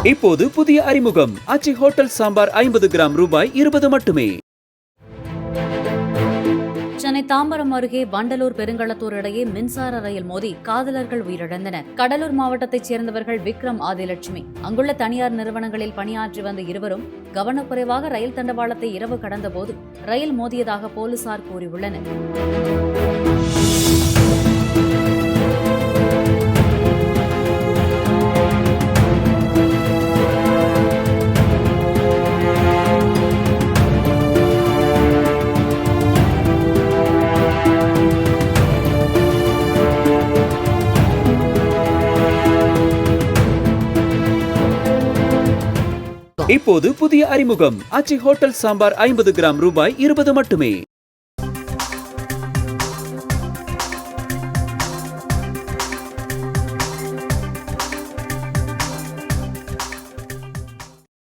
இப்போது புதிய அறிமுகம் ஆச்சி ஹோட்டல் சாம்பார் 50 கிராம் ரூபாய் 20 மட்டுமே. சென்னை தாம்பரம் அருகே வண்டலூர் பெருங்களத்தூர் இடையே மின்சார ரயில் மோதி காதலர்கள் உயிரிழந்தனர். கடலூர் மாவட்டத்தைச் சேர்ந்தவர்கள் விக்ரம், ஆதிலட்சுமி. அங்குள்ள தனியார் நிறுவனங்களில் பணியாற்றி வந்த இருவரும் கவனக்குறைவாக ரயில் தண்டவாளத்தை இரவு கடந்தபோது ரயில் மோதியதாக போலீசார் கூறியுள்ளனர். இப்போது புதிய அறிமுகம் ஆச்சி ஹோட்டல் சாம்பார் 50 கிராம் ரூபாய் 20 மட்டுமே.